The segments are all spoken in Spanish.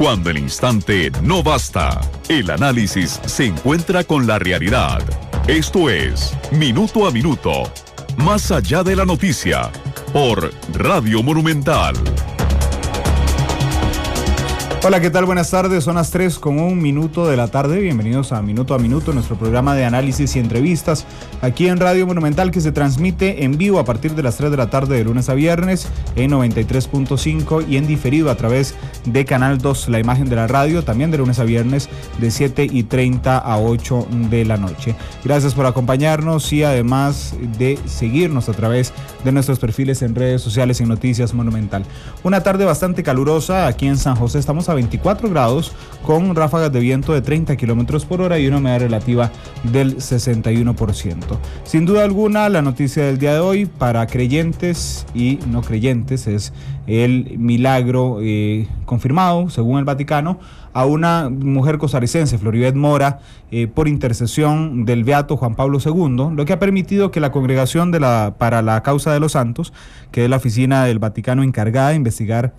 Cuando el instante no basta, el análisis se encuentra con la realidad. Esto es Minuto a Minuto, más allá de la noticia, por Radio Monumental. Hola, ¿qué tal? Buenas tardes, son las 3:01 de la tarde. Bienvenidos a Minuto, nuestro programa de análisis y entrevistas aquí en Radio Monumental, que se transmite en vivo a partir de las 3 de la tarde de lunes a viernes en 93.5 y en diferido a través de Canal 2, la imagen de la radio, también de lunes a viernes de 7:30 a 8 de la noche. Gracias por acompañarnos y además de seguirnos a través de nuestros perfiles en redes sociales en Noticias Monumental. Una tarde bastante calurosa aquí en San José. Estamos a 24 grados con ráfagas de viento de 30 kilómetros por hora y una humedad relativa del 61%. Sin duda alguna, la noticia del día de hoy para creyentes y no creyentes es el milagro confirmado, según el Vaticano, a una mujer costarricense, Floribeth Mora, por intercesión del beato Juan Pablo II, lo que ha permitido que la Congregación para la Causa de los Santos, que es la oficina del Vaticano encargada de investigar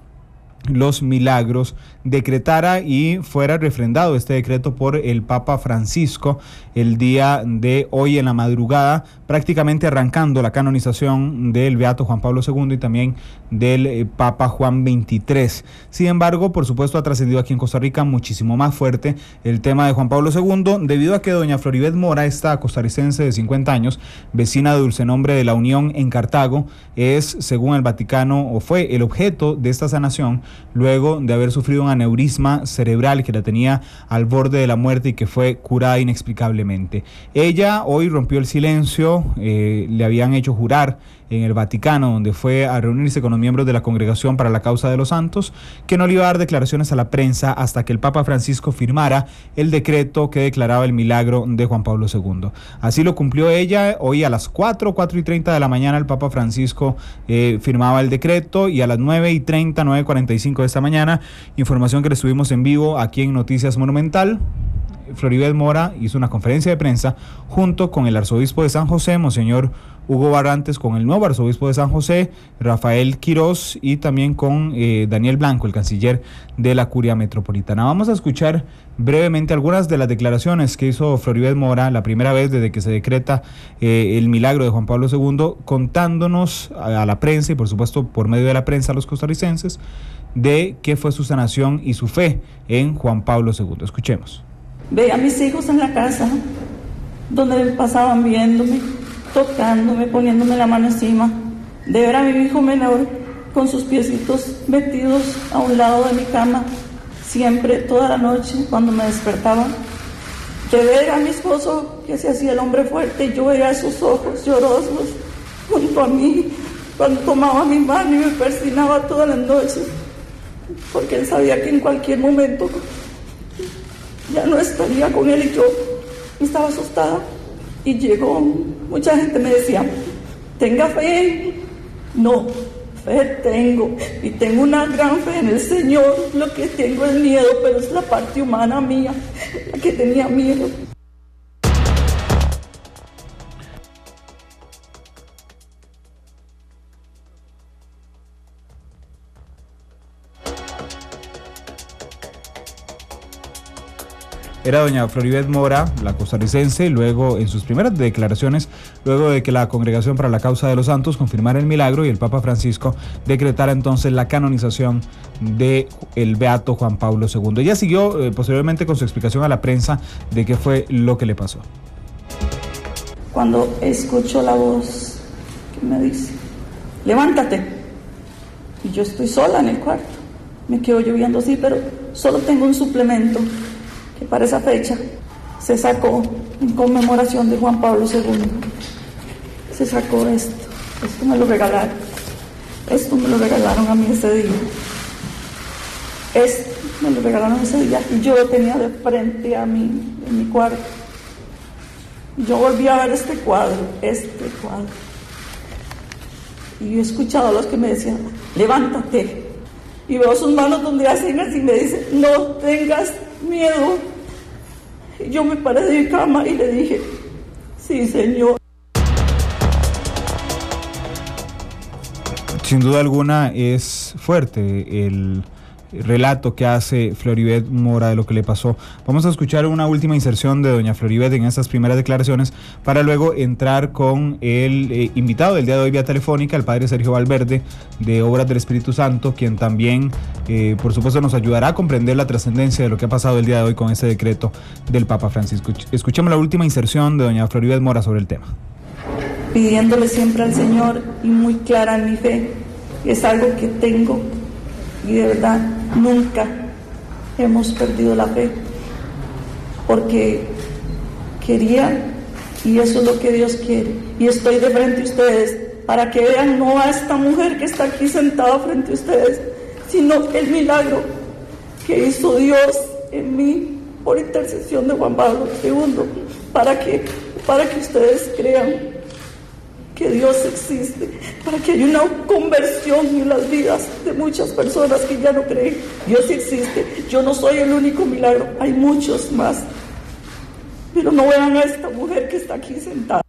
los milagros, decretara y fuera refrendado este decreto por el Papa Francisco el día de hoy en la madrugada, prácticamente arrancando la canonización del beato Juan Pablo II y también del Papa Juan XXIII. Sin embargo, por supuesto, ha trascendido aquí en Costa Rica muchísimo más fuerte el tema de Juan Pablo II, debido a que doña Floribeth Mora, esta costarricense de 50 años, vecina de Dulcenombre de la Unión en Cartago, es, según el Vaticano, o fue el objeto de esta sanación luego de haber sufrido un aneurisma cerebral que la tenía al borde de la muerte y que fue curada inexplicablemente. Ella hoy rompió el silencio, le habían hecho jurar en el Vaticano, donde fue a reunirse con los miembros de la Congregación para la Causa de los Santos, que no le iba a dar declaraciones a la prensa hasta que el Papa Francisco firmara el decreto que declaraba el milagro de Juan Pablo II. Así lo cumplió ella. Hoy a las 4:30 de la mañana el Papa Francisco firmaba el decreto, y a las 9:30, 9:45 de esta mañana, información que le subimos en vivo aquí en Noticias Monumental, Floribeth Mora hizo una conferencia de prensa junto con el arzobispo de San José, Monseñor Hugo Barrantes, con el nuevo arzobispo de San José, Rafael Quirós, y también con Daniel Blanco, el canciller de la Curia Metropolitana. Vamos a escuchar brevemente algunas de las declaraciones que hizo Floribeth Mora la primera vez desde que se decreta el milagro de Juan Pablo II, contándonos a la prensa y por supuesto por medio de la prensa a los costarricenses de qué fue su sanación y su fe en Juan Pablo II. Escuchemos. Veía a mis hijos en la casa, donde pasaban viéndome, tocándome, poniéndome la mano encima, de ver a mi hijo menor con sus piecitos metidos a un lado de mi cama, siempre, toda la noche, cuando me despertaba, de ver a mi esposo que se hacía el hombre fuerte, y yo veía sus ojos llorosos junto a mí, cuando tomaba mi mano y me persignaba todas las noches, porque él sabía que en cualquier momento ya no estaría con él, y yo estaba asustada. Y llegó, mucha gente me decía, tenga fe. No, fe tengo, y tengo una gran fe en el Señor. Lo que tengo es miedo, pero es la parte humana mía la que tenía miedo. Era doña Floribeth Mora, la costarricense, luego en sus primeras declaraciones, luego de que la Congregación para la Causa de los Santos confirmara el milagro y el Papa Francisco decretara entonces la canonización de el beato Juan Pablo II. Ella siguió posteriormente con su explicación a la prensa de qué fue lo que le pasó. Cuando escucho la voz que me dice, levántate, y yo estoy sola en el cuarto, me quedo lloviendo así, pero solo tengo un suplemento que para esa fecha se sacó en conmemoración de Juan Pablo II. Se sacó esto me lo regalaron, a mí ese día, me lo regalaron ese día, y yo lo tenía de frente a mí, en mi cuarto. Yo volví a ver este cuadro, y yo he escuchado a los que me decían, levántate, y veo sus manos donde hacen así, y me dicen, no tengas miedo. Y yo me paré de mi cama y le dije, sí, Señor. Sin duda alguna es fuerte el relato que hace Floribet Mora de lo que le pasó. Vamos a escuchar una última inserción de doña Floribet en esas primeras declaraciones para luego entrar con el invitado del día de hoy vía telefónica, el padre Sergio Valverde de Obras del Espíritu Santo, quien también por supuesto nos ayudará a comprender la trascendencia de lo que ha pasado el día de hoy con ese decreto del Papa Francisco. Escuchemos la última inserción de doña Floribet Mora sobre el tema. Pidiéndole siempre al Señor y muy clara en mi fe, es algo que tengo y de verdad nunca hemos perdido la fe, porque quería, y eso es lo que Dios quiere, y estoy de frente a ustedes para que vean no a esta mujer que está aquí sentada frente a ustedes, sino el milagro que hizo Dios en mí por intercesión de Juan Pablo II, para que ustedes crean que Dios existe, para que haya una conversión en las vidas de muchas personas que ya no creen. Dios existe, yo no soy el único milagro, hay muchos más, pero no vean a esta mujer que está aquí sentada.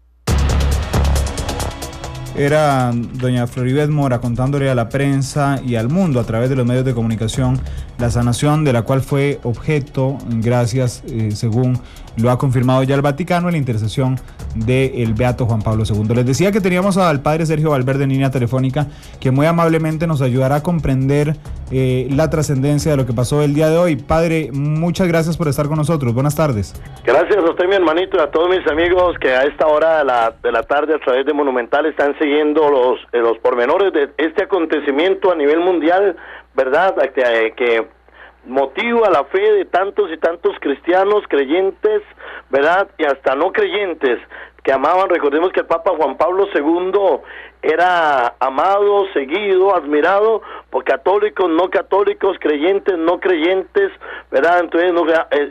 Era doña Floribet Mora contándole a la prensa y al mundo a través de los medios de comunicación la sanación de la cual fue objeto, gracias, según lo ha confirmado ya el Vaticano, en la intercesión del Beato Juan Pablo II. Les decía que teníamos al padre Sergio Valverde en línea telefónica, que muy amablemente nos ayudará a comprender la trascendencia de lo que pasó el día de hoy. Padre, muchas gracias por estar con nosotros. Buenas tardes. Gracias a usted, mi hermanito, y a todos mis amigos que a esta hora de la tarde a través de Monumental están siguiendo los pormenores de este acontecimiento a nivel mundial, ¿verdad? Que motiva la fe de tantos y tantos cristianos, creyentes, ¿verdad? Y hasta no creyentes que amaban. Recordemos que el Papa Juan Pablo II era amado, seguido, admirado por católicos, no católicos, creyentes, no creyentes, ¿verdad? Entonces,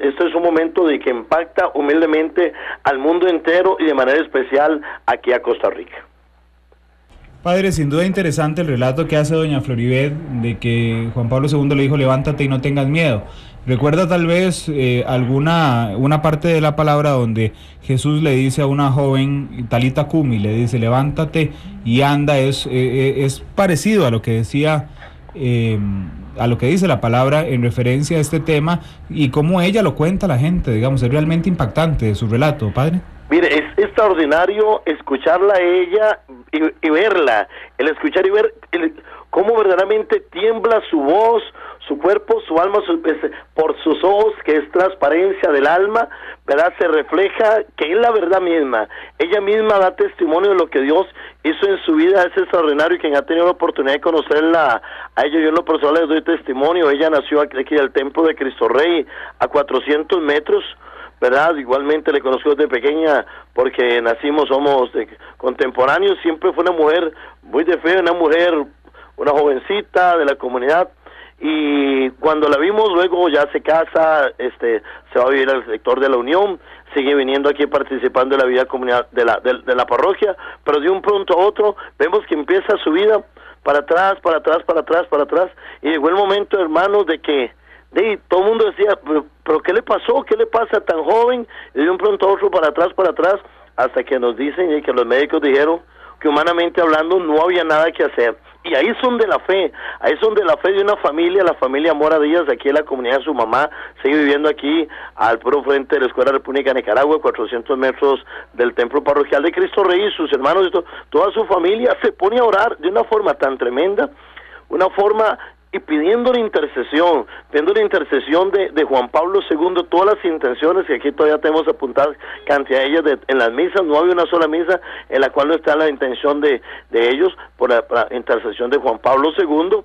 esto es un momento de que impacta humildemente al mundo entero y de manera especial aquí a Costa Rica. Padre, sin duda interesante el relato que hace doña Floribet de que Juan Pablo II le dijo levántate y no tengas miedo. ¿Recuerda tal vez una parte de la palabra donde Jesús le dice a una joven, Talita Cumi, le dice levántate y anda? Es parecido a lo que decía, a lo que dice la palabra en referencia a este tema y cómo ella lo cuenta a la gente, digamos, es realmente impactante su relato, padre. Mire, es extraordinario escucharla a ella y verla, el escuchar y ver cómo verdaderamente tiembla su voz, su cuerpo, su alma, por sus ojos, que es transparencia del alma, ¿verdad? Se refleja que es la verdad misma. Ella misma da testimonio de lo que Dios hizo en su vida. Es extraordinario. Quien ha tenido la oportunidad de conocerla, a ella yo en lo personal les doy testimonio. Ella nació aquí del Templo de Cristo Rey, a 400 metros, ¿verdad? Igualmente le conozco desde pequeña porque somos contemporáneos. Siempre fue una mujer muy de fe, una jovencita de la comunidad, y cuando la vimos luego ya se casa, se va a vivir al sector de la Unión, sigue viniendo aquí participando de la vida comunidad de la parroquia, pero de un pronto a otro vemos que empieza su vida para atrás, y llegó el momento, hermanos, de que todo el mundo decía, pero ¿qué le pasó? ¿Qué le pasa tan joven? Y de un pronto a otro para atrás, hasta que nos dicen y que los médicos dijeron que humanamente hablando no había nada que hacer. Y ahí son de la fe de una familia, la familia Mora Díaz, aquí en la comunidad de su mamá, sigue viviendo aquí al puro frente de la Escuela República de Nicaragua, 400 metros del Templo Parroquial de Cristo Rey, y sus hermanos y toda su familia se pone a orar de una forma tan tremenda, y pidiendo la intercesión de Juan Pablo II, todas las intenciones que aquí todavía tenemos apuntadas, cantidad de ellas en las misas. No había una sola misa en la cual no está la intención de ellos por la intercesión de Juan Pablo II.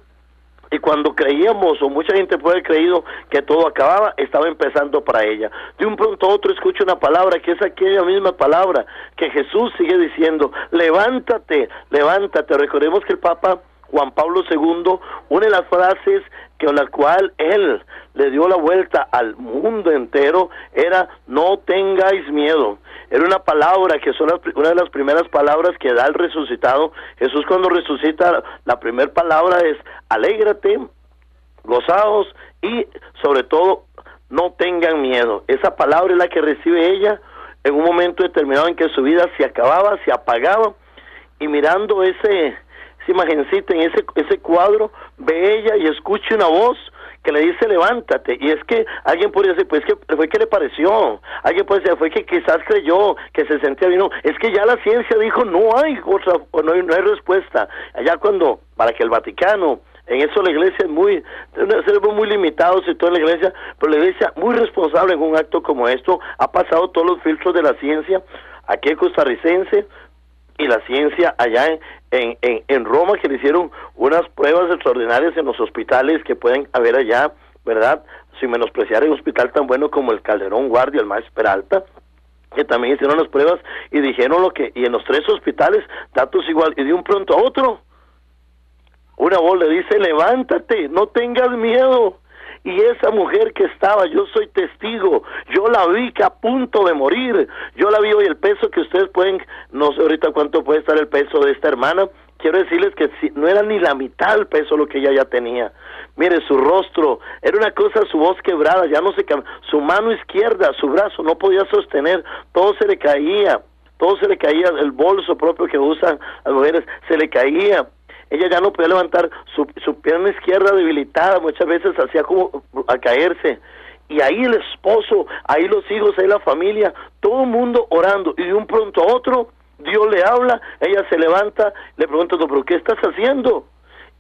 Y cuando creíamos, o mucha gente puede haber creído que todo acababa, estaba empezando para ella. De un pronto a otro escucha una palabra, que es aquella misma palabra que Jesús sigue diciendo, levántate. Recordemos que el Papa Juan Pablo II, una de las frases con la cual él le dio la vuelta al mundo entero era no tengáis miedo. Era una palabra que son una de las primeras palabras que da el resucitado. Jesús, cuando resucita, la primera palabra es alégrate, gozaos y sobre todo no tengan miedo. Esa palabra es la que recibe ella en un momento determinado en que su vida se acababa, se apagaba, y mirando esa imagencita en ese cuadro, ve ella y escucha una voz que le dice levántate, y es que alguien podría decir, pues que fue que le pareció, alguien puede decir, fue que quizás creyó, que se sentía bien, no, es que ya la ciencia dijo, no hay otra, no hay respuesta. Allá cuando, para que el Vaticano, en eso la iglesia es muy, ser muy limitados y toda la iglesia, pero la iglesia muy responsable en un acto como esto, ha pasado todos los filtros de la ciencia, aquí el costarricense, y la ciencia allá en Roma, que le hicieron unas pruebas extraordinarias en los hospitales que pueden haber allá, ¿verdad? Sin menospreciar el hospital tan bueno como el Calderón Guardia, el Maíz Peralta, que también hicieron las pruebas y dijeron y en los 3 hospitales, datos igual, y de un pronto a otro, una voz le dice, levántate, no tengas miedo. Y esa mujer que estaba, yo soy testigo, yo la vi que a punto de morir, yo la vi hoy, el peso que ustedes pueden, no sé ahorita cuánto puede estar el peso de esta hermana, quiero decirles que no era ni la mitad el peso lo que ella ya tenía. Mire, su rostro, era una cosa, su voz quebrada, ya no se su mano izquierda, su brazo no podía sostener, todo se le caía, el bolso propio que usan las mujeres, se le caía. Ella ya no podía levantar su pierna izquierda debilitada, muchas veces hacía como a caerse, y ahí el esposo, ahí los hijos, ahí la familia, todo el mundo orando, y de un pronto a otro, Dios le habla, ella se levanta, le pregunta, ¿pero qué estás haciendo?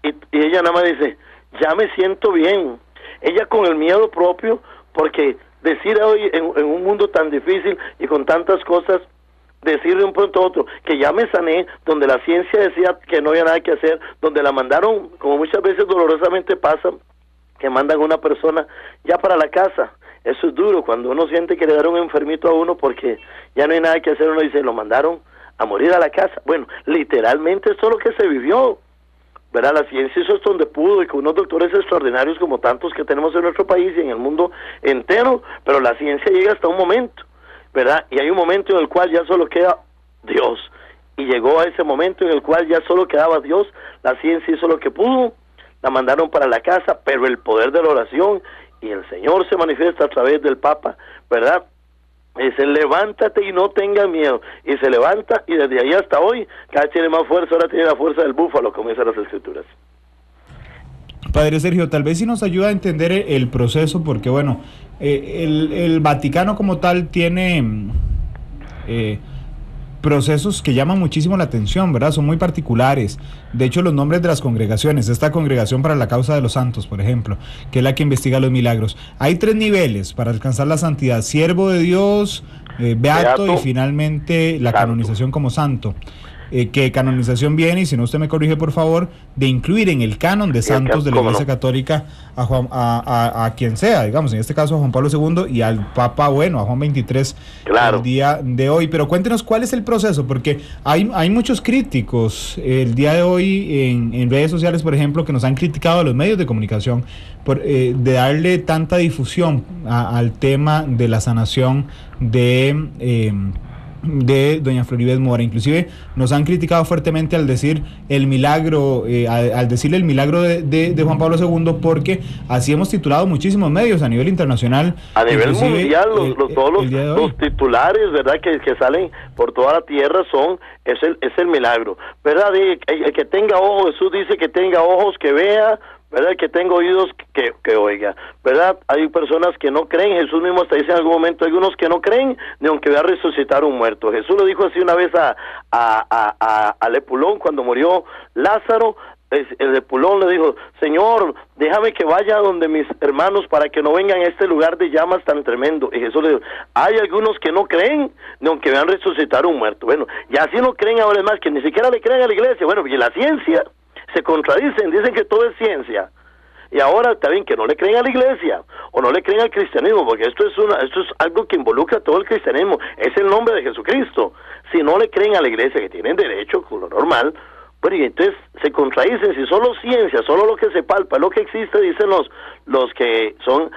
Y ella nada más dice, ya me siento bien. Ella con el miedo propio, porque decir hoy en un mundo tan difícil y con tantas cosas, decir de un pronto a otro que ya me sané, donde la ciencia decía que no había nada que hacer, donde la mandaron, como muchas veces dolorosamente pasa, que mandan a una persona ya para la casa. Eso es duro, cuando uno siente que le dieron un enfermito a uno porque ya no hay nada que hacer, uno dice, lo mandaron a morir a la casa. Bueno, literalmente esto es lo que se vivió, ¿verdad? La ciencia hizo esto donde pudo, y con unos doctores extraordinarios como tantos que tenemos en nuestro país y en el mundo entero, pero la ciencia llega hasta un momento, ¿verdad? Y hay un momento en el cual ya solo queda Dios, y llegó a ese momento en el cual ya solo quedaba Dios, la ciencia hizo lo que pudo, la mandaron para la casa, pero el poder de la oración, y el Señor se manifiesta a través del Papa, ¿verdad? Dice, levántate y no tengas miedo, y se levanta, y desde ahí hasta hoy, cada vez tiene más fuerza, ahora tiene la fuerza del búfalo, como dicen las Escrituras. Padre Sergio, tal vez si nos ayuda a entender el proceso, porque bueno, el Vaticano como tal tiene procesos que llaman muchísimo la atención, ¿verdad? Son muy particulares. De hecho, los nombres de las congregaciones, esta Congregación para la Causa de los Santos, por ejemplo, que es la que investiga los milagros. Hay 3 niveles para alcanzar la santidad: siervo de Dios, beato y finalmente la canonización como santo. Que canonización viene, y si no usted me corrige por favor, de incluir en el canon de santos de la Iglesia Católica a quien sea, digamos, en este caso a Juan Pablo II y al Papa, bueno, a Juan XXIII, claro, el día de hoy. Pero cuéntenos cuál es el proceso, porque hay muchos críticos el día de hoy en redes sociales, por ejemplo, que nos han criticado a los medios de comunicación de darle tanta difusión al tema de la sanación de doña Floribet Mora. Inclusive nos han criticado fuertemente al decir el milagro, al decirle el milagro de Juan Pablo II, porque así hemos titulado muchísimos medios a nivel internacional, a nivel mundial, todos los titulares, ¿verdad? Que salen por toda la tierra es el milagro, ¿verdad? El que tenga ojos, Jesús dice que tenga ojos, que vea, ¿verdad? Que tenga oídos, que oiga, ¿verdad? Hay personas que no creen, Jesús mismo hasta dice en algún momento, hay unos que no creen ni aunque vea resucitar un muerto. Jesús lo dijo así una vez a Lepulón cuando murió Lázaro. El Lepulón le dijo, Señor, déjame que vaya donde mis hermanos para que no vengan a este lugar de llamas tan tremendo. Y Jesús le dijo, hay algunos que no creen ni aunque vean resucitar un muerto. Bueno, y así no creen ahora, es más, que ni siquiera le creen a la iglesia. Bueno, y la ciencia se contradicen, dicen que todo es ciencia, y ahora está bien que no le creen a la iglesia o no le creen al cristianismo, porque esto es algo que involucra a todo el cristianismo, es el nombre de Jesucristo. Si no le creen a la iglesia, que tienen derecho, con lo normal, bueno, y entonces se contradicen. Si solo ciencia, solo lo que se palpa, lo que existe, dicen los que son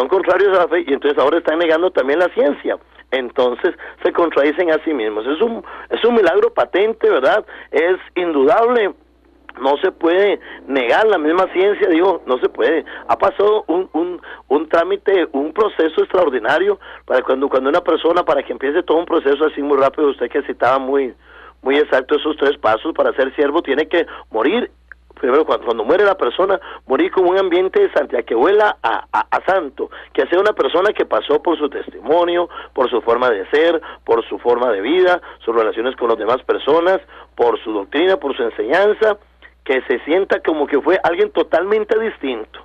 contrarios a la fe, y entonces ahora están negando también la ciencia. Entonces se contradicen a sí mismos. Es un milagro patente, ¿verdad? Es indudable. No se puede negar, la misma ciencia, digo, no se puede. Ha pasado un trámite, un proceso extraordinario para cuando una persona, para que empiece todo un proceso así muy rápido, usted que citaba muy exacto esos 3 pasos, para ser siervo tiene que morir primero cuando muere la persona, morir con un ambiente de santidad, que huela a santo, que sea una persona que pasó por su testimonio, por su forma de ser, por su forma de vida, sus relaciones con las demás personas, por su doctrina, por su enseñanza, que se sienta como que fue alguien totalmente distinto,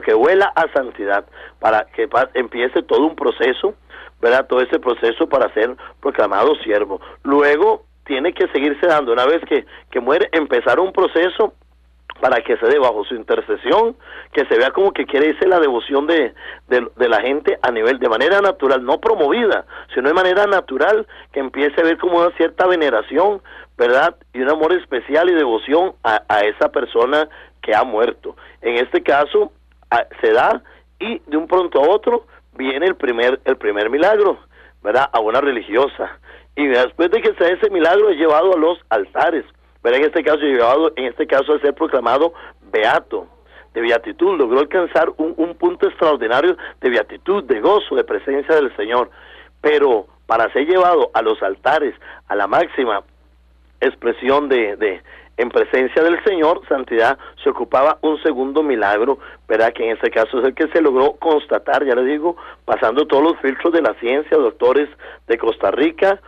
que huela a santidad, para que empiece todo un proceso, ¿verdad? Todo ese proceso para ser proclamado siervo. Luego tiene que seguirse dando, una vez que muere, empezar un proceso para que se dé bajo su intercesión, que se vea como que quiere irse la devoción de la gente a nivel, de manera natural, no promovida, sino de manera natural, que empiece a ver como una cierta veneración, ¿verdad? Y un amor especial y devoción a esa persona que ha muerto. En este caso, se da, y de un pronto a otro viene el primer milagro, ¿verdad? A una religiosa. Y después de que se da ese milagro, es llevado a los altares, ¿verdad? En este caso a ser proclamado beato, de beatitud. Logró alcanzar un punto extraordinario de beatitud, de gozo, de presencia del Señor. Pero para ser llevado a los altares, a la máxima expresión en presencia del Señor, santidad, se ocupaba un segundo milagro, ¿verdad? Que en este caso es el que se logró constatar, ya les digo, pasando todos los filtros de la ciencia, doctores de Costa Rica,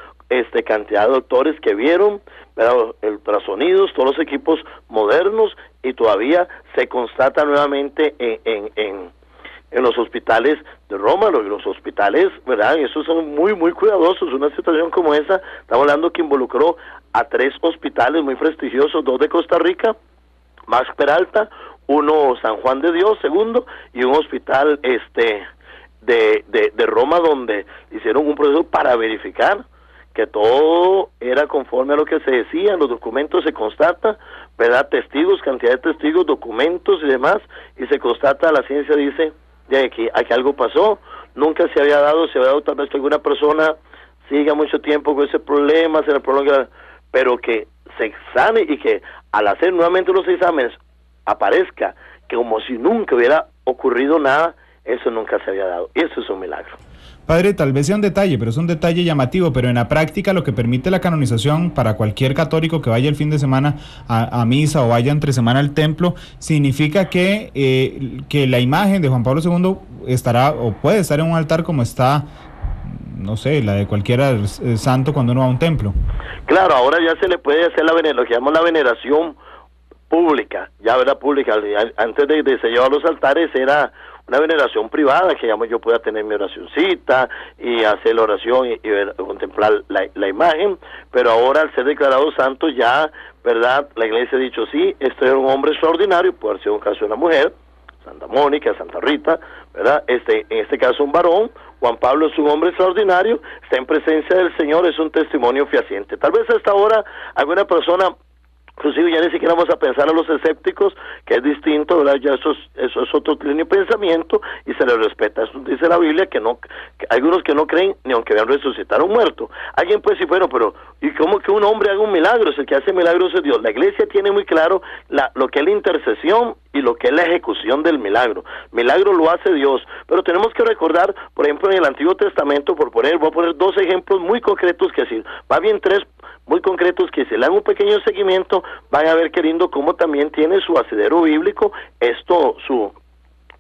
cantidad de doctores que vieron, ¿verdad? Ultrasonidos, todos los equipos modernos, y todavía se constata nuevamente en los hospitales de Roma, los hospitales, ¿verdad? Esos son muy, muy cuidadosos. Una situación como esa, estamos hablando que involucró a 3 hospitales muy prestigiosos, 2 de Costa Rica, Max Peralta, uno San Juan de Dios, segundo, y un hospital de Roma, donde hicieron un proceso para verificar que todo era conforme a lo que se decía, en los documentos se constata, ¿verdad? Testigos, cantidad de testigos, documentos y demás, y se constata, la ciencia dice, de que aquí algo pasó, nunca se había dado tal vez que alguna persona siga mucho tiempo con ese problema, se le prolonga, pero que se sane, y que al hacer nuevamente los exámenes aparezca que como si nunca hubiera ocurrido nada, eso nunca se había dado, y eso es un milagro. Padre, tal vez sea un detalle, pero es un detalle llamativo, pero en la práctica lo que permite la canonización para cualquier católico que vaya el fin de semana a misa o vaya entre semana al templo, significa que la imagen de Juan Pablo II estará o puede estar en un altar como está, no sé, la de cualquier santo cuando uno va a un templo. Claro, ahora ya se le puede hacer lo que llamamos la veneración pública, ya verdad pública. Antes de se llevar a los altares era una veneración privada, que yo pueda tener mi oracioncita y hacer la oración y contemplar la imagen, pero ahora al ser declarado santo ya, ¿verdad? La iglesia ha dicho, sí, este es un hombre extraordinario, puede ser un caso de una mujer, Santa Mónica, Santa Rita, ¿verdad? En este caso un varón, Juan Pablo es un hombre extraordinario, está en presencia del Señor, es un testimonio fehaciente. Tal vez hasta ahora alguna persona, inclusive ya ni siquiera vamos a pensar a los escépticos, que es distinto, ¿verdad? Ya eso es otro línea de pensamiento y se les respeta. Eso dice la Biblia, que hay algunos que no creen ni aunque vean resucitar a un muerto. Alguien puede decir, bueno, pero ¿y cómo que un hombre haga un milagro? Es el que hace milagros es Dios. La iglesia tiene muy claro lo que es la intercesión y lo que es la ejecución del milagro. Milagro lo hace Dios, pero tenemos que recordar, por ejemplo, en el Antiguo Testamento, voy a poner 2 ejemplos muy concretos, que si va bien 3 muy concretos, que si le dan un pequeño seguimiento van a ver qué lindo cómo también tiene su asidero bíblico,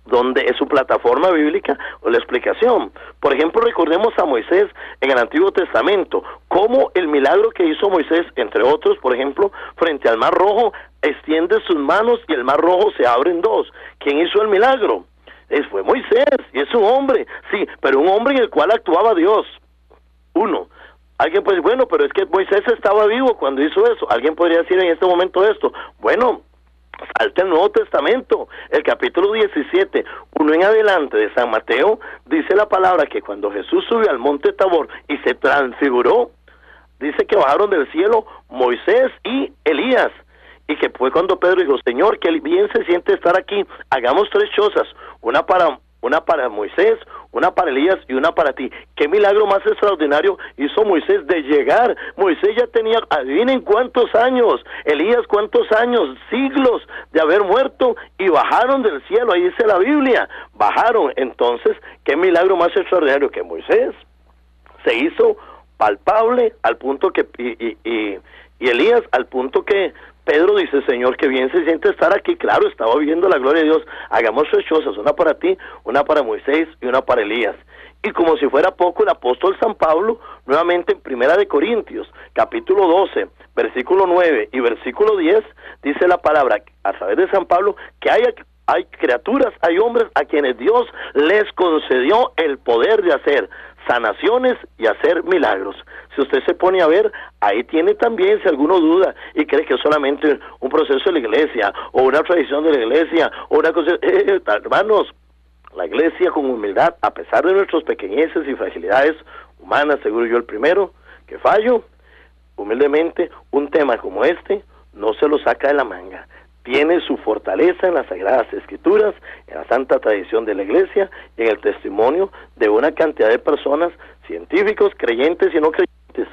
donde es su plataforma bíblica o la explicación. Por ejemplo, recordemos a Moisés en el Antiguo Testamento, cómo el milagro que hizo Moisés, entre otros, por ejemplo, frente al Mar Rojo, extiende sus manos y el Mar Rojo se abre en 2. ¿Quién hizo el milagro? Fue Moisés, y es un hombre, sí, pero un hombre en el cual actuaba Dios. 1. Alguien puede decir, bueno, pero es que Moisés estaba vivo cuando hizo eso. Alguien podría decir en este momento esto. Bueno, salte el Nuevo Testamento, el capítulo 17, 1 en adelante de San Mateo, dice la palabra que cuando Jesús subió al monte Tabor y se transfiguró, dice que bajaron del cielo Moisés y Elías, y que fue cuando Pedro dijo, Señor, que bien se siente estar aquí, hagamos 3 chozas, una para Moisés, una para Elías y una para ti. ¿Qué milagro más extraordinario hizo Moisés de llegar? Moisés ya tenía, adivinen cuántos años, Elías cuántos años, siglos de haber muerto, y bajaron del cielo, ahí dice la Biblia, bajaron. Entonces, ¿qué milagro más extraordinario que Moisés se hizo palpable al punto que, y Elías al punto que Pedro dice, Señor, qué bien se siente estar aquí. Claro, estaba viendo la gloria de Dios. Hagamos 3 cosas, una para ti, una para Moisés y una para Elías. Y como si fuera poco, el apóstol San Pablo, nuevamente en Primera de Corintios, capítulo 12, versículo 9 y versículo 10, dice la palabra, a través de San Pablo, que hay criaturas, hay hombres a quienes Dios les concedió el poder de hacer sanaciones y hacer milagros. Si usted se pone a ver, ahí tiene también, si alguno duda y cree que es solamente un proceso de la iglesia, o una tradición de la iglesia, o una cosa, hermanos, la iglesia con humildad, a pesar de nuestros pequeñeces y fragilidades humanas, seguro yo el primero que fallo, humildemente, un tema como este no se lo saca de la manga. Tiene su fortaleza en las Sagradas Escrituras, en la santa tradición de la iglesia y en el testimonio de una cantidad de personas, científicos, creyentes y no creyentes.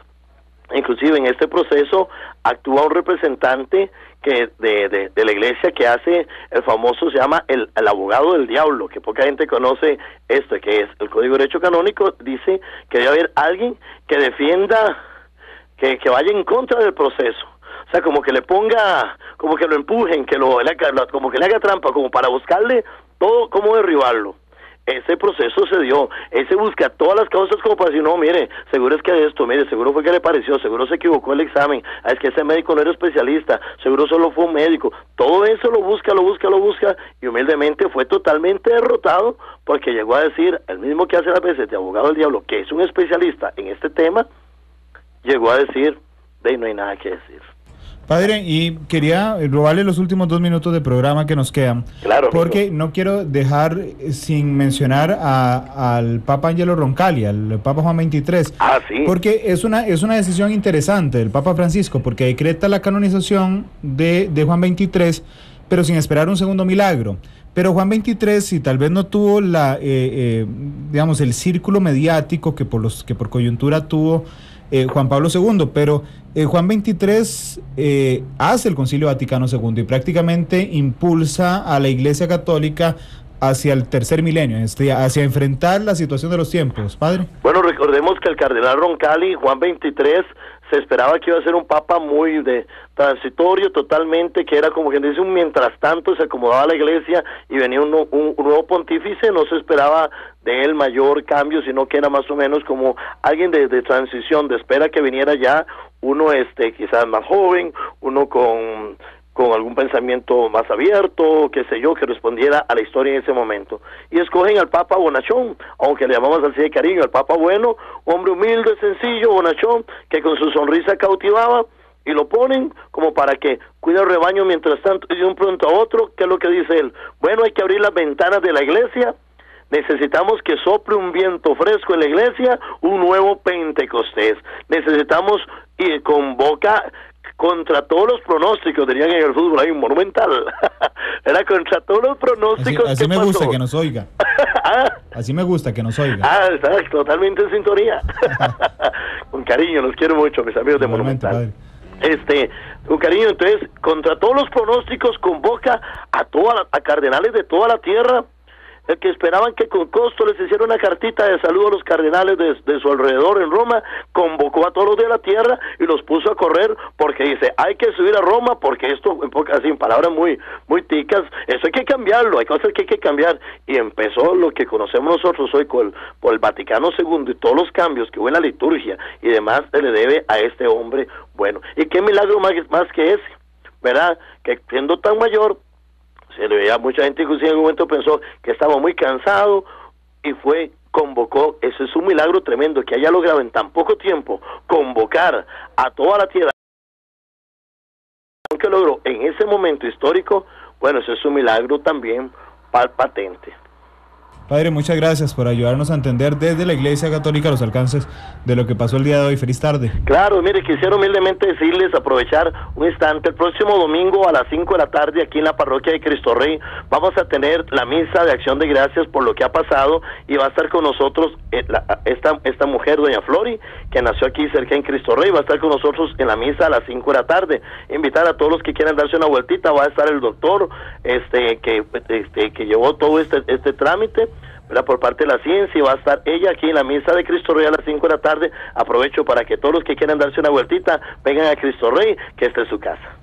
Inclusive en este proceso actúa un representante que de la iglesia que hace el famoso, se llama el abogado del diablo, que poca gente conoce esto, que es el Código de Derecho Canónico, dice que debe haber alguien que defienda, que vaya en contra del proceso. O sea, como que le ponga, como que lo empujen, como que le haga trampa, como para buscarle todo, cómo derribarlo. Ese proceso se dio, ese busca todas las causas como para decir, no, mire, seguro es que de esto, mire, seguro fue que le pareció, seguro se equivocó el examen, es que ese médico no era especialista, seguro solo fue un médico. Todo eso lo busca, y humildemente fue totalmente derrotado, porque llegó a decir, el mismo que hace las veces de abogado del diablo, que es un especialista en este tema, llegó a decir, de ahí no hay nada que decir. Padre, y quería robarle los últimos 2 minutos de programa que nos quedan. Claro. Porque amigo, no quiero dejar sin mencionar al Papa Angelo Roncalli, al Papa Juan XXIII. Sí. Porque es una decisión interesante del Papa Francisco, porque decreta la canonización de Juan XXIII, pero sin esperar un segundo milagro. Pero Juan XXIII, si tal vez no tuvo digamos, el círculo mediático que por coyuntura tuvo Juan Pablo II, pero Juan XXIII hace el Concilio Vaticano II y prácticamente impulsa a la Iglesia Católica hacia el tercer milenio, hacia enfrentar la situación de los tiempos, padre. Bueno, recordemos que el cardenal Roncalli, Juan XXIII, se esperaba que iba a ser un papa muy transitorio totalmente, que era como quien dice un mientras tanto, se acomodaba la iglesia y venía un nuevo pontífice. No se esperaba de él mayor cambio, sino que era más o menos como alguien de transición, de espera que viniera ya uno quizás más joven, uno con algún pensamiento más abierto, qué sé yo, que respondiera a la historia en ese momento. Y escogen al Papa bonachón, aunque le llamamos así de cariño, al Papa bueno, hombre humilde, sencillo, bonachón, que con su sonrisa cautivaba, y lo ponen como para que cuide el rebaño mientras tanto, y de un pronto a otro, ¿qué es lo que dice él? Bueno, hay que abrir las ventanas de la iglesia, necesitamos que sople un viento fresco en la iglesia, un nuevo Pentecostés, necesitamos y convoca contra todos los pronósticos, dirían en el fútbol, hay un monumental, era contra todos los pronósticos. Así me gusta que nos oiga. Así me gusta que nos oiga. Está totalmente en sintonía. Con cariño, los quiero mucho, mis amigos de Monumental. Con cariño, entonces, contra todos los pronósticos convoca a cardenales de toda la tierra, el que esperaban que con costo les hiciera una cartita de saludo a los cardenales de su alrededor en Roma, convocó a todos los de la tierra y los puso a correr, porque dice, hay que subir a Roma, porque esto, así en palabras muy ticas, eso hay que cambiarlo, hay cosas que hay que cambiar, y empezó lo que conocemos nosotros hoy por el Vaticano II y todos los cambios que hubo en la liturgia y demás se le debe a este hombre bueno. Y qué milagro más que ese, ¿verdad? Que siendo tan mayor, se le veía a mucha gente, inclusive en algún momento pensó que estaba muy cansado y convocó, ese es un milagro tremendo, que haya logrado en tan poco tiempo convocar a toda la tierra, que logró en ese momento histórico. Bueno, ese es un milagro también patente. Padre, muchas gracias por ayudarnos a entender desde la Iglesia Católica los alcances de lo que pasó el día de hoy. Feliz tarde. Claro, mire, quisiera humildemente decirles, aprovechar un instante, el próximo domingo a las 5 de la tarde aquí en la parroquia de Cristo Rey, vamos a tener la misa de acción de gracias por lo que ha pasado, y va a estar con nosotros esta mujer, doña Flori, que nació aquí cerca en Cristo Rey, va a estar con nosotros en la misa a las 5 de la tarde. Invitar a todos los que quieran darse una vueltita, va a estar el doctor, que llevó todo este trámite, ¿verdad? Por parte de la ciencia, y va a estar ella aquí en la misa de Cristo Rey a las 5 de la tarde. Aprovecho para que todos los que quieran darse una vueltita vengan a Cristo Rey, que esta es su casa.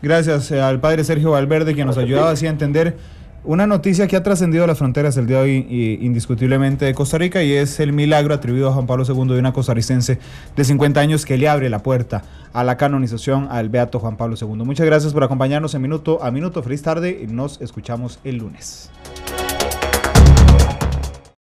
Gracias al padre Sergio Valverde, quien nos ayudaba así a entender una noticia que ha trascendido las fronteras el día de hoy indiscutiblemente de Costa Rica, y es el milagro atribuido a Juan Pablo II de una costarricense de 50 años que le abre la puerta a la canonización al beato Juan Pablo II. Muchas gracias por acompañarnos en Minuto a Minuto. Feliz tarde y nos escuchamos el lunes.